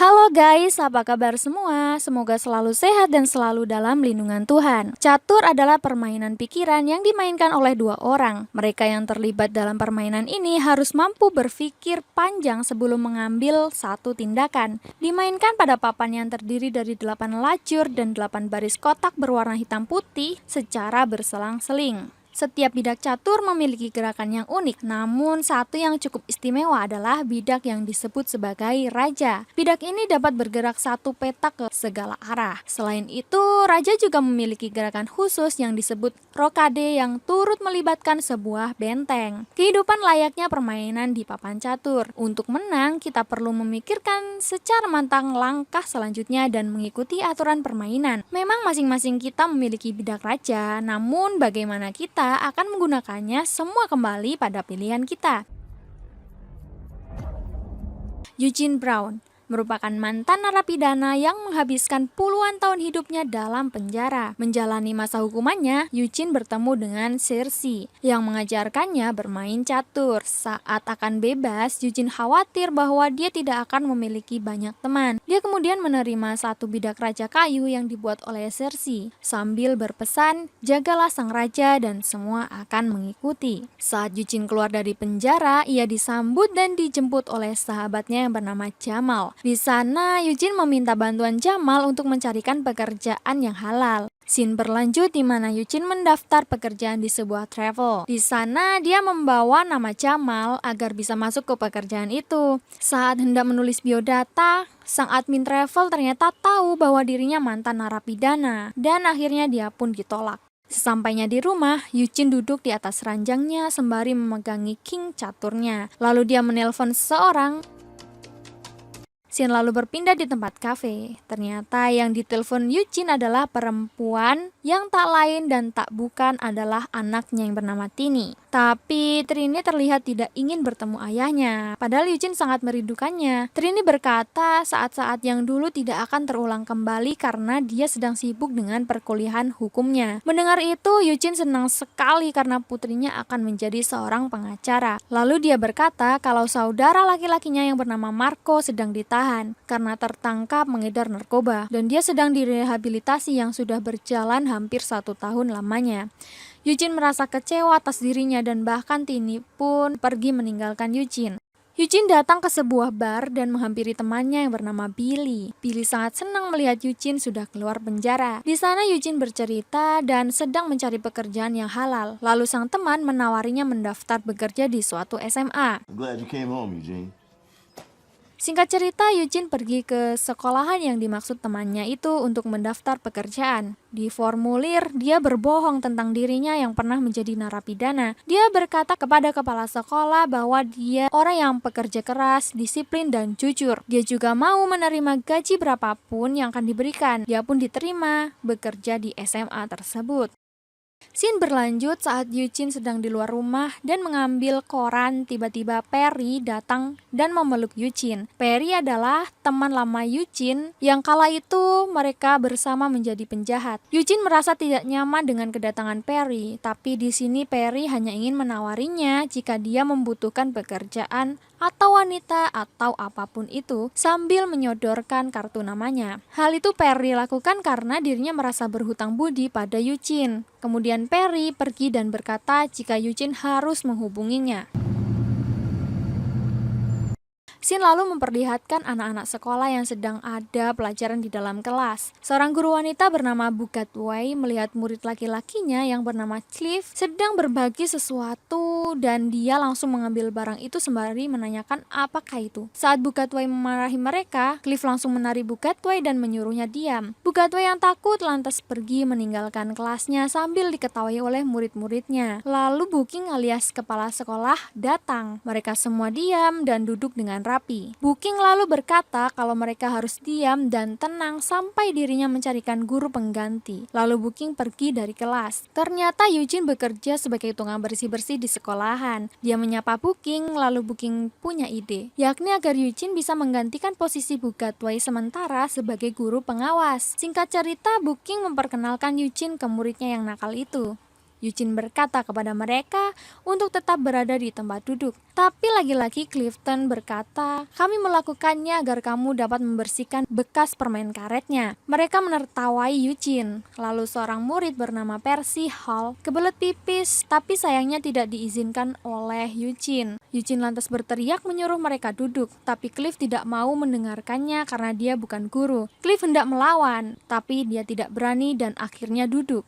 Halo guys, apa kabar semua? Semoga selalu sehat dan selalu dalam lindungan Tuhan. Catur adalah permainan pikiran yang dimainkan oleh dua orang. Mereka yang terlibat dalam permainan ini harus mampu berpikir panjang sebelum mengambil satu tindakan. Dimainkan pada papan yang terdiri dari 8 lacur dan 8 baris kotak berwarna hitam putih secara berselang-seling. Setiap bidak catur memiliki gerakan yang unik, namun satu yang cukup istimewa adalah bidak yang disebut sebagai raja. Bidak ini dapat bergerak satu petak ke segala arah. Selain itu, raja juga memiliki gerakan khusus yang disebut rokade yang turut melibatkan sebuah benteng. Kehidupan layaknya permainan di papan catur. Untuk menang, kita perlu memikirkan secara matang langkah selanjutnya dan mengikuti aturan permainan. Memang masing-masing kita memiliki bidak raja, namun bagaimana kita akan menggunakannya semua kembali pada pilihan kita. Eugene Brown merupakan mantan narapidana yang menghabiskan puluhan tahun hidupnya dalam penjara. Menjalani masa hukumannya, Eugene bertemu dengan Circe yang mengajarkannya bermain catur. Saat akan bebas, Eugene khawatir bahwa dia tidak akan memiliki banyak teman. Dia kemudian menerima satu bidak raja kayu yang dibuat oleh Circe sambil berpesan, "Jagalah sang raja dan semua akan mengikuti." Saat Eugene keluar dari penjara, ia disambut dan dijemput oleh sahabatnya yang bernama Jamal. Di sana, Eugene meminta bantuan Jamal untuk mencarikan pekerjaan yang halal. Scene berlanjut di mana Eugene mendaftar pekerjaan di sebuah travel. Di sana, dia membawa nama Jamal agar bisa masuk ke pekerjaan itu. Saat hendak menulis biodata, sang admin travel ternyata tahu bahwa dirinya mantan narapidana, dan akhirnya dia pun ditolak. Sesampainya di rumah, Eugene duduk di atas ranjangnya sembari memegangi king caturnya. Lalu dia menelpon seseorang. Scene lalu berpindah di tempat kafe. Ternyata yang ditelepon Eugene adalah perempuan yang tak lain dan tak bukan adalah anaknya yang bernama Tini. Tapi Trini terlihat tidak ingin bertemu ayahnya, padahal Eugene sangat merindukannya. Trini berkata saat-saat yang dulu tidak akan terulang kembali karena dia sedang sibuk dengan perkuliahan hukumnya. Mendengar itu, Eugene senang sekali karena putrinya akan menjadi seorang pengacara. Lalu dia berkata kalau saudara laki-lakinya yang bernama Marco sedang ditahan karena tertangkap mengedar narkoba dan dia sedang direhabilitasi yang sudah berjalan hampir 1 tahun lamanya. Eugene merasa kecewa atas dirinya dan bahkan Tini pun pergi meninggalkan Eugene. Eugene datang ke sebuah bar dan menghampiri temannya yang bernama Billy. Billy sangat senang melihat Eugene sudah keluar penjara. Di sana Eugene bercerita dan sedang mencari pekerjaan yang halal. Lalu sang teman menawarinya mendaftar bekerja di suatu SMA. Glad you came home, Eugene. Singkat cerita, Eugene pergi ke sekolahan yang dimaksud temannya itu untuk mendaftar pekerjaan. Di formulir, dia berbohong tentang dirinya yang pernah menjadi narapidana. Dia berkata kepada kepala sekolah bahwa dia orang yang pekerja keras, disiplin, dan jujur. Dia juga mau menerima gaji berapapun yang akan diberikan. Dia pun diterima bekerja di SMA tersebut. Scene berlanjut saat Eugene sedang di luar rumah dan mengambil koran. Tiba-tiba Perry datang dan memeluk Eugene. Perry adalah teman lama Eugene yang kala itu mereka bersama menjadi penjahat. Eugene merasa tidak nyaman dengan kedatangan Perry, tapi di sini Perry hanya ingin menawarinya jika dia membutuhkan pekerjaan atau wanita atau apapun itu sambil menyodorkan kartu namanya. Hal itu Perry lakukan karena dirinya merasa berhutang budi pada Eugene. Kemudian Perry pergi dan berkata jika Eugene harus menghubunginya. Scene lalu memperlihatkan anak-anak sekolah yang sedang ada pelajaran di dalam kelas. Seorang guru wanita bernama Bugatway melihat murid laki-lakinya yang bernama Cliff sedang berbagi sesuatu dan dia langsung mengambil barang itu sembari menanyakan apakah itu. Saat Bugatway memarahi mereka, Cliff langsung menari Bugatway dan menyuruhnya diam. Bugatway yang takut lantas pergi meninggalkan kelasnya sambil diketahui oleh murid-muridnya. Lalu Booking alias kepala sekolah datang. Mereka semua diam dan duduk dengan rapi. Booking lalu berkata kalau mereka harus diam dan tenang sampai dirinya mencarikan guru pengganti. Lalu Booking pergi dari kelas. Ternyata Eugene bekerja sebagai tukang bersih-bersih di sekolahan. Dia menyapa Booking, lalu Booking punya ide, yakni agar Eugene bisa menggantikan posisi Bugatway sementara sebagai guru pengawas. Singkat cerita, Booking memperkenalkan Eugene ke muridnya yang nakal itu. Eugene berkata kepada mereka untuk tetap berada di tempat duduk. Tapi lagi-lagi Clifton berkata, kami melakukannya agar kamu dapat membersihkan bekas permen karetnya. Mereka menertawai Eugene. Lalu seorang murid bernama Percy Hall kebelet pipis, tapi sayangnya tidak diizinkan oleh Eugene. Eugene lantas berteriak menyuruh mereka duduk, tapi Cliff tidak mau mendengarkannya karena dia bukan guru. Cliff hendak melawan, tapi dia tidak berani dan akhirnya duduk.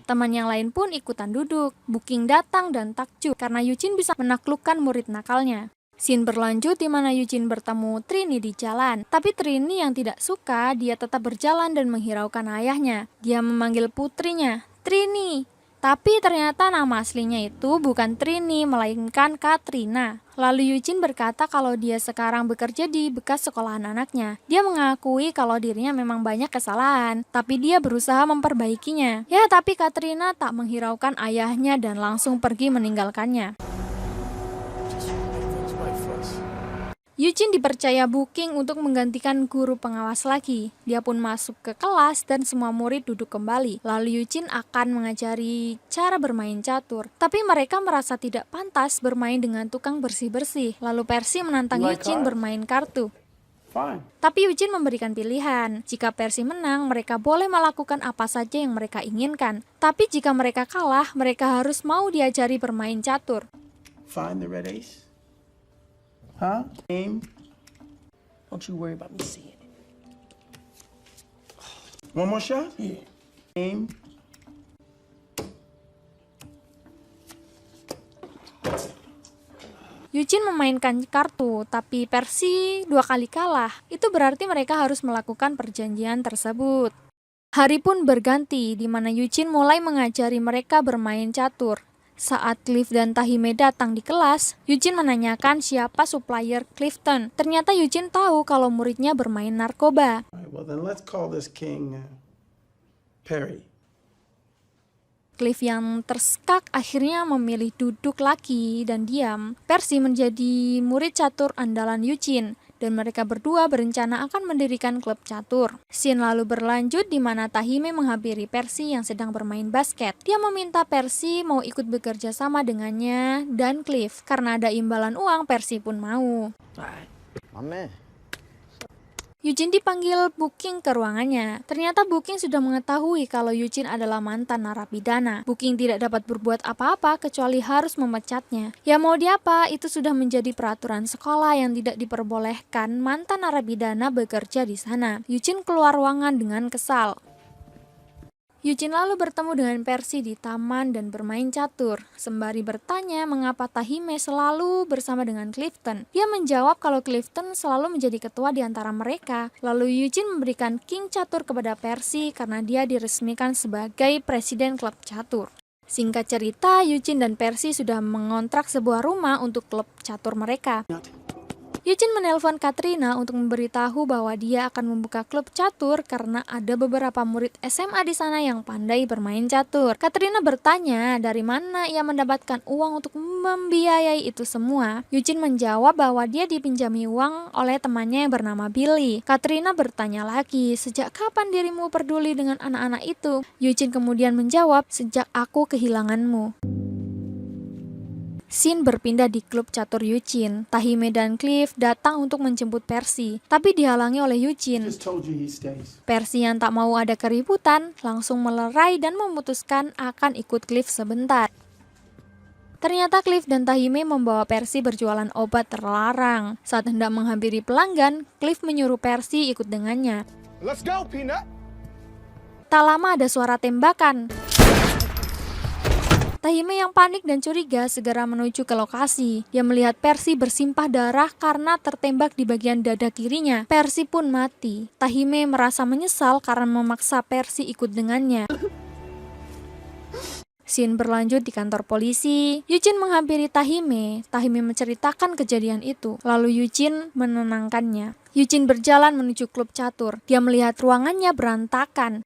Teman yang lain pun ikutan duduk. Booking datang dan takjub karena Eugene bisa menaklukkan murid nakalnya. Scene berlanjut di mana Eugene bertemu Trini di jalan. Tapi Trini yang tidak suka, dia tetap berjalan dan menghiraukan ayahnya. Dia memanggil putrinya, Trini. Tapi ternyata nama aslinya itu bukan Trini, melainkan Katrina. Lalu Eugene berkata kalau dia sekarang bekerja di bekas sekolahan anaknya. Dia mengakui kalau dirinya memang banyak kesalahan, tapi dia berusaha memperbaikinya. Ya, tapi Katrina tak menghiraukan ayahnya dan langsung pergi meninggalkannya. Eugene dipercaya Booking untuk menggantikan guru pengawas lagi. Dia pun masuk ke kelas dan semua murid duduk kembali. Lalu Eugene akan mengajari cara bermain catur. Tapi mereka merasa tidak pantas bermain dengan tukang bersih-bersih. Lalu Percy menantang Eugene bermain kartu. Tapi Eugene memberikan pilihan. Jika Percy menang, mereka boleh melakukan apa saja yang mereka inginkan. Tapi jika mereka kalah, mereka harus mau diajari bermain catur. Find the red ace. Huh? Aim. Don't you worry about me seeing it. One more shot? Yeah. Aim. Eugene memainkan kartu, tapi Percy 2 kali kalah. Itu berarti mereka harus melakukan perjanjian tersebut. Hari pun berganti, di mana Eugene mulai mengajari mereka bermain catur. Saat Cliff dan Tahime datang di kelas, Eugene menanyakan siapa supplier Clifton. Ternyata Eugene tahu kalau muridnya bermain narkoba. All right, well then let's call this king Perry. Cliff yang terskak akhirnya memilih duduk lagi dan diam. Percy menjadi murid catur andalan Eugene, dan mereka berdua berencana akan mendirikan klub catur. Scene lalu berlanjut di mana Tahime menghampiri Percy yang sedang bermain basket. Dia meminta Percy mau ikut bekerja sama dengannya dan Cliff. Karena ada imbalan uang, Percy pun mau. My man. Eugene dipanggil Booking ke ruangannya. Ternyata Booking sudah mengetahui kalau Eugene adalah mantan narapidana. Booking tidak dapat berbuat apa-apa kecuali harus memecatnya. Ya mau diapa, itu sudah menjadi peraturan sekolah yang tidak diperbolehkan mantan narapidana bekerja di sana. Eugene keluar ruangan dengan kesal. Eugene lalu bertemu dengan Percy di taman dan bermain catur. Sembari bertanya mengapa Tahime selalu bersama dengan Clifton. Dia menjawab kalau Clifton selalu menjadi ketua di antara mereka. Lalu Eugene memberikan king catur kepada Percy karena dia diresmikan sebagai presiden klub catur. Singkat cerita, Eugene dan Percy sudah mengontrak sebuah rumah untuk klub catur mereka. Eugene menelpon Katrina untuk memberitahu bahwa dia akan membuka klub catur karena ada beberapa murid SMA di sana yang pandai bermain catur. Katrina bertanya dari mana ia mendapatkan uang untuk membiayai itu semua. Eugene menjawab bahwa dia dipinjami uang oleh temannya yang bernama Billy. Katrina bertanya lagi, sejak kapan dirimu peduli dengan anak-anak itu? Eugene kemudian menjawab, sejak aku kehilanganmu. Scene berpindah di klub catur Eugene. Tahime dan Cliff datang untuk menjemput Percy, tapi dihalangi oleh Eugene. Just told you he stays. Percy yang tak mau ada keributan, langsung melerai dan memutuskan akan ikut Cliff sebentar. Ternyata Cliff dan Tahime membawa Percy berjualan obat terlarang. Saat hendak menghampiri pelanggan, Cliff menyuruh Percy ikut dengannya. Let's go, Peanut. Tak lama ada suara tembakan. Tahime yang panik dan curiga segera menuju ke lokasi. Dia melihat Percy bersimpah darah karena tertembak di bagian dada kirinya. Percy pun mati. Tahime merasa menyesal karena memaksa Percy ikut dengannya. Scene berlanjut di kantor polisi. Eugene menghampiri Tahime. Tahime menceritakan kejadian itu. Lalu Eugene menenangkannya. Eugene berjalan menuju klub catur. Dia melihat ruangannya berantakan.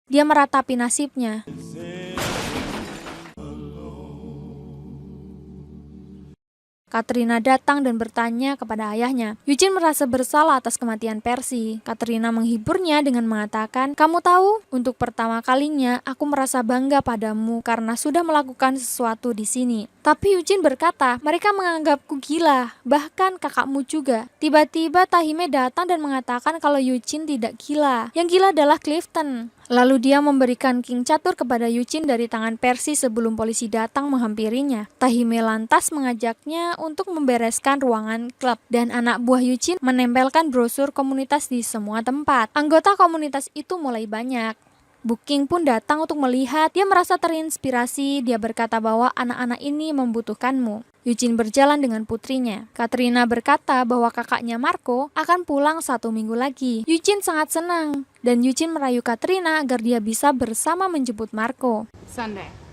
Dia meratapi nasibnya. Katrina datang dan bertanya kepada ayahnya. Eugene merasa bersalah atas kematian Percy. Katrina menghiburnya dengan mengatakan, "Kamu tahu, untuk pertama kalinya aku merasa bangga padamu karena sudah melakukan sesuatu di sini." Tapi Eugene berkata, "Mereka menganggapku gila, bahkan kakakmu juga." Tiba-tiba Tahime datang dan mengatakan kalau Eugene tidak gila. Yang gila adalah Clifton. Lalu dia memberikan king catur kepada Eugene dari tangan Percy sebelum polisi datang menghampirinya. Tahime lantas mengajaknya untuk membereskan ruangan klub, dan anak buah Eugene menempelkan brosur komunitas di semua tempat. Anggota komunitas itu mulai banyak. Booking pun datang untuk melihat. Dia merasa terinspirasi. Dia berkata bahwa anak-anak ini membutuhkanmu. Eugene berjalan dengan putrinya. Katrina berkata bahwa kakaknya Marco akan pulang 1 minggu lagi. Eugene sangat senang, dan Eugene merayu Katrina agar dia bisa bersama menjemput Marco. Sunday.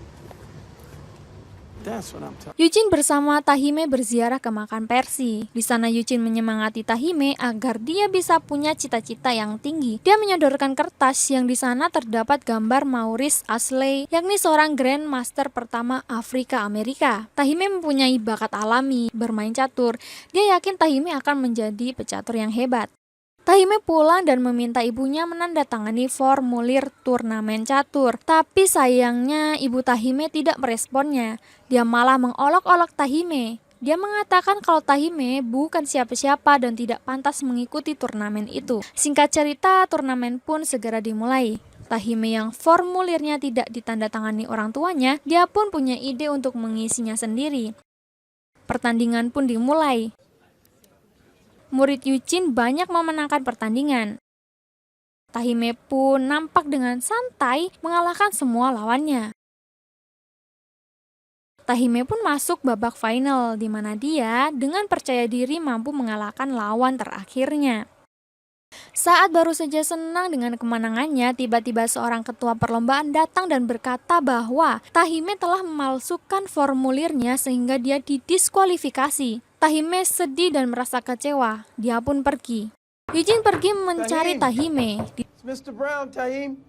That's what I'm talking. Eugene bersama Tahime berziarah ke makam Percy. Di sana Eugene menyemangati Tahime agar dia bisa punya cita-cita yang tinggi. Dia menyodorkan kertas yang di sana terdapat gambar Maurice Ashley, yakni seorang Grand Master pertama Afrika Amerika. Tahime mempunyai bakat alami bermain catur. Dia yakin Tahime akan menjadi pecatur yang hebat. Tahime pulang dan meminta ibunya menandatangani formulir turnamen catur. Tapi sayangnya ibu Tahime tidak meresponnya. Dia malah mengolok-olok Tahime. Dia mengatakan kalau Tahime bukan siapa-siapa dan tidak pantas mengikuti turnamen itu. Singkat cerita, turnamen pun segera dimulai. Tahime yang formulirnya tidak ditandatangani orang tuanya, dia pun punya ide untuk mengisinya sendiri. Pertandingan pun dimulai. Murid Eugene banyak memenangkan pertandingan. Tahime pun nampak dengan santai mengalahkan semua lawannya. Tahime pun masuk babak final, di mana dia dengan percaya diri mampu mengalahkan lawan terakhirnya. Saat baru saja senang dengan kemenangannya, tiba-tiba seorang ketua perlombaan datang dan berkata bahwa Tahime telah memalsukan formulirnya sehingga dia didiskualifikasi. Tahime sedih dan merasa kecewa. Dia pun pergi. Eugene pergi mencari Tahime. It's Mr. Brown, Tahim.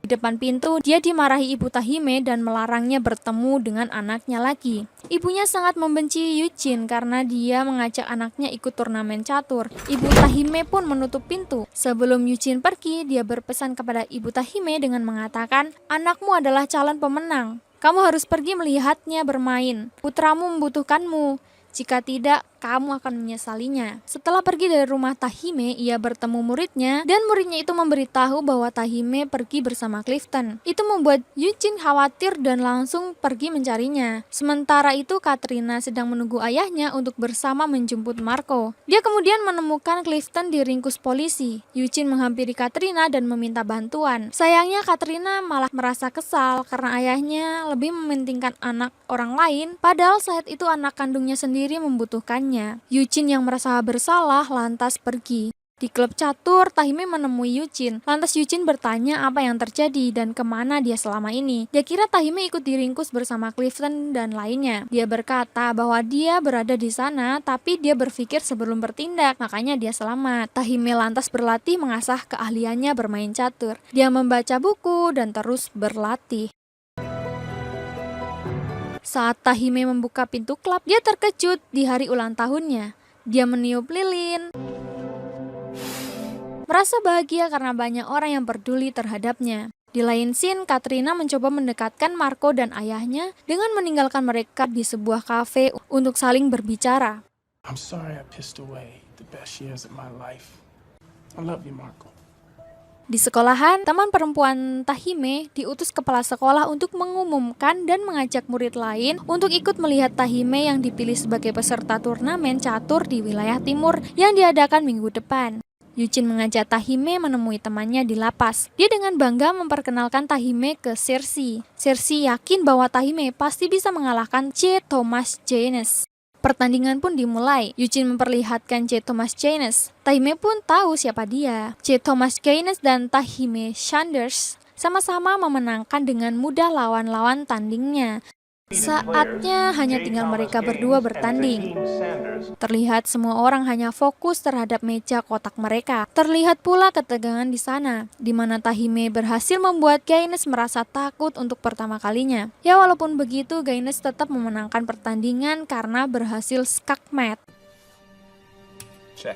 Di depan pintu, dia dimarahi ibu Tahime dan melarangnya bertemu dengan anaknya lagi. Ibunya sangat membenci Eugene karena dia mengajak anaknya ikut turnamen catur. Ibu Tahime pun menutup pintu. Sebelum Eugene pergi, dia berpesan kepada ibu Tahime dengan mengatakan, "Anakmu adalah calon pemenang. Kamu harus pergi melihatnya bermain. Putramu membutuhkanmu. Jika tidak, kamu akan menyesalinya." Setelah pergi dari rumah Tahime, ia bertemu muridnya, dan muridnya itu memberitahu bahwa Tahime pergi bersama Clifton. Itu membuat Eugene khawatir dan langsung pergi mencarinya. Sementara itu, Katrina sedang menunggu ayahnya untuk bersama menjemput Marco. Dia kemudian menemukan Clifton diringkus polisi. Eugene menghampiri Katrina dan meminta bantuan. Sayangnya, Katrina malah merasa kesal karena ayahnya lebih mementingkan anak orang lain, padahal saat itu anak kandungnya sendiri membutuhkannya. Eugene yang merasa bersalah lantas pergi. Di klub catur, Tahime menemui Eugene. Lantas Eugene bertanya apa yang terjadi dan kemana dia selama ini. Dia kira Tahime ikut diringkus bersama Clifton dan lainnya. Dia berkata bahwa dia berada di sana, tapi dia berpikir sebelum bertindak, makanya dia selamat. Tahime lantas berlatih mengasah keahliannya bermain catur. Dia membaca buku dan terus berlatih. Saat Tahime membuka pintu klub, dia terkejut di hari ulang tahunnya. Dia meniup lilin, merasa bahagia karena banyak orang yang peduli terhadapnya. Di lain scene, Katrina mencoba mendekatkan Marco dan ayahnya dengan meninggalkan mereka di sebuah kafe untuk saling berbicara. I'm sorry I pissed away the best years of my life. I love you, Marco. Di sekolahan, teman perempuan Tahime diutus kepala sekolah untuk mengumumkan dan mengajak murid lain untuk ikut melihat Tahime yang dipilih sebagai peserta turnamen catur di wilayah timur yang diadakan minggu depan. Eugene mengajak Tahime menemui temannya di lapas. Dia dengan bangga memperkenalkan Tahime ke Cersei. Cersei yakin bahwa Tahime pasti bisa mengalahkan C. Thomas Jaynes. Pertandingan pun dimulai. Eugene memperlihatkan C. Thomas Jaynes. Tahime pun tahu siapa dia. C. Thomas Jaynes dan Tahime Sanders sama-sama memenangkan dengan mudah lawan-lawan tandingnya. Saatnya hanya tinggal mereka berdua bertanding. Terlihat semua orang hanya fokus terhadap meja kotak mereka. Terlihat pula ketegangan di sana, di mana Tahime berhasil membuat Gaines merasa takut untuk pertama kalinya. Ya walaupun begitu, Gaines tetap memenangkan pertandingan karena berhasil skakmat. Check.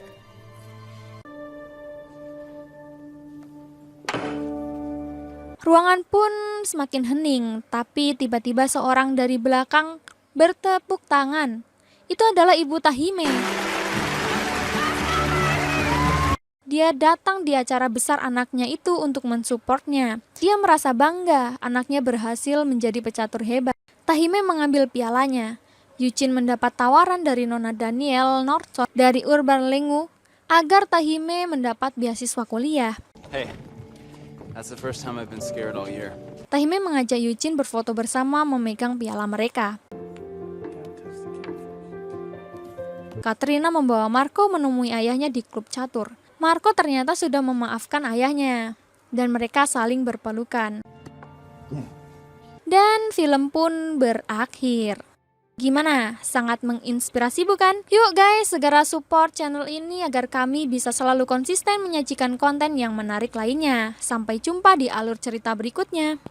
Ruangan pun semakin hening, tapi tiba-tiba seorang dari belakang bertepuk tangan. Itu adalah ibu Tahime. Dia datang di acara besar anaknya itu untuk mensupportnya. Dia merasa bangga anaknya berhasil menjadi pecatur hebat. Tahime mengambil pialanya. Yuchin mendapat tawaran dari Nona Daniel Northside dari Urban Lengu agar Tahime mendapat beasiswa kuliah. Hey, that's the first time I've been scared all year. Tahime mengajak Yuchin berfoto bersama memegang piala mereka. Katrina membawa Marco menemui ayahnya di klub catur. Marco ternyata sudah memaafkan ayahnya, dan mereka saling berpelukan. Dan film pun berakhir. Gimana? Sangat menginspirasi bukan? Yuk guys, segera support channel ini agar kami bisa selalu konsisten menyajikan konten yang menarik lainnya. Sampai jumpa di alur cerita berikutnya.